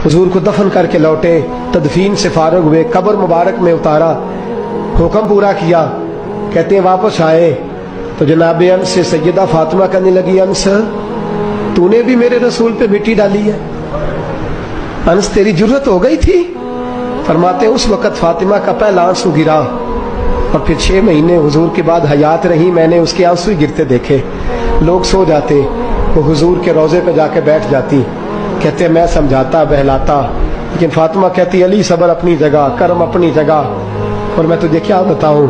हुजूर को दफन करके लौटे, तदफीन से फारग हुए, कब्र मुबारक में उतारा, हुक्म पूरा किया। कहते हैं वापस आए तो जनाब अंस से सैयदा फातिमा कहने लगी, अंस तूने भी मेरे रसूल पे मिट्टी डाली है? अंस तेरी जुर्रत हो गई थी? फरमाते उस वक़्त फातिमा का पहला आंसू गिरा और फिर 6 महीने हुजूर के बाद हयात रही, मैंने उसके आंसू गिरते देखे। लोग सो जाते, वो हुजूर के रोज़े पे जाके बैठ जाती। कहते मैं समझाता बहलाता, लेकिन फातिमा कहती अली सब्र अपनी जगह, कर्म अपनी जगह। और मैं तुझे क्या बताऊं,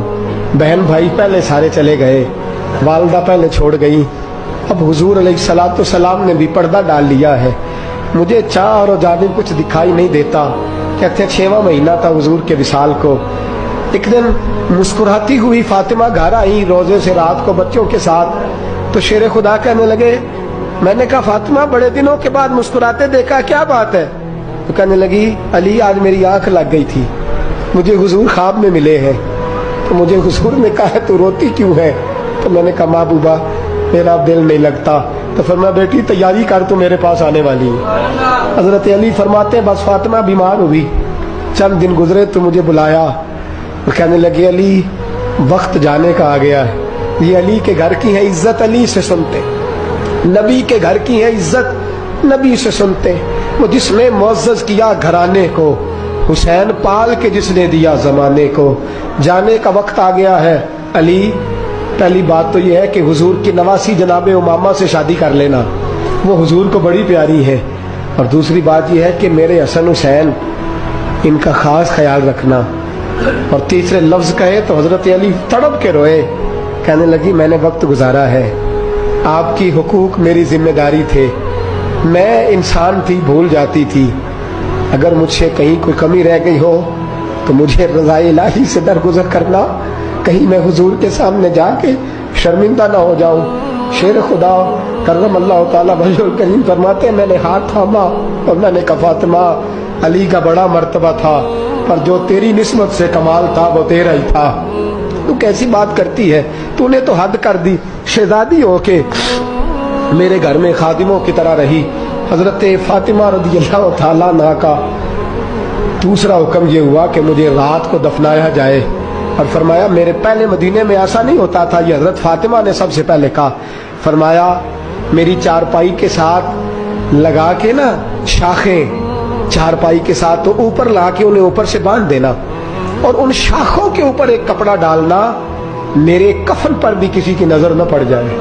बहन भाई पहले सारे चले गए, वालदा पहले छोड़ गई, अब हुजूर अलैहिस्सलातु सलाम ने भी पर्दा डाल लिया है, मुझे चाह और जानिब कुछ दिखाई नहीं देता। कहते 6वां महीना था हुजूर के विसाल को। एक दिन मुस्कुराती हुई फातिमा घर आई रोजे से रात को बच्चों के साथ, तो शेर खुदा कहने लगे, मैंने कहा फातिमा बड़े दिनों के बाद मुस्कुराते देखा, क्या बात है? तो कहने लगी अली आज मेरी आंख लग गई थी, मुझे हुजूर ख्वाब में मिले हैं, तो मुझे हुजूर ने कहा तू रोती क्यों है? तो मैंने कहा महबूबा मेरा दिल नहीं लगता। तो फरमाया बेटी तैयारी कर, तू मेरे पास आने वाली है। हजरत अली फरमाते हैं बस फातिमा बीमार हुई, चंद दिन गुजरे तो मुझे बुलाया, वो कहने लगे अली वक्त जाने का आ गया है, ये अली के घर की है इज्जत अली से सुनते, नबी के घर की है इज्जत नबी से सुनते, वो जिसने मुअज़्ज़ज़ किया घराने को, हुसैन पाल के जिसने दिया जमाने को, जाने का वक्त आ गया है अली। पहली बात तो यह है कि हुजूर की नवासी जनाब उमामा से शादी कर लेना, वो हुजूर को बड़ी प्यारी है। और दूसरी बात यह है कि मेरे हसन हुसैन इनका खास ख्याल रखना। और तीसरे लफ्ज कहे तो हजरत अली तड़प के रोए, कहने लगी मैंने वक्त गुजारा है, आपकी हुकूक मेरी जिम्मेदारी थे, मैं इंसान थी भूल जाती थी, अगर मुझसे कहीं कोई कमी रह गई हो तो मुझे रज़ाए इलाही से दरगुजर करना, कहीं मैं हुजूर के सामने जाके शर्मिंदा ना हो जाऊं। शेर खुदा करम अल्लाह ताला वजहुल करीम फरमाते हैं मैंने हाथ थामा और मैंने कहा फातिमा अली का बड़ा मर्तबा था, पर जो तेरी निस्बत से कमाल था वो तेरा ही था। तू कैसी बात करती है, तूने तो हद कर दी, शहजादी होके मेरे घर में खादिमों की तरह रही। हजरत फातिमा रज़ियल्लाहु ताला अन्हा का दूसरा हुक्म ये हुआ कि मुझे रात को दफनाया जाए। और फरमाया मेरे पहले मदीने में ऐसा नहीं होता था, ये हजरत फातिमा ने सबसे पहले कहा। फरमाया मेरी चारपाई के साथ लगा के ना शाखें, चारपाई के साथ तो ऊपर ला के उन्हें ऊपर से बांध देना और उन शाखों के ऊपर एक कपड़ा डालना, मेरे कफन पर भी किसी की नजर न पड़ जाए।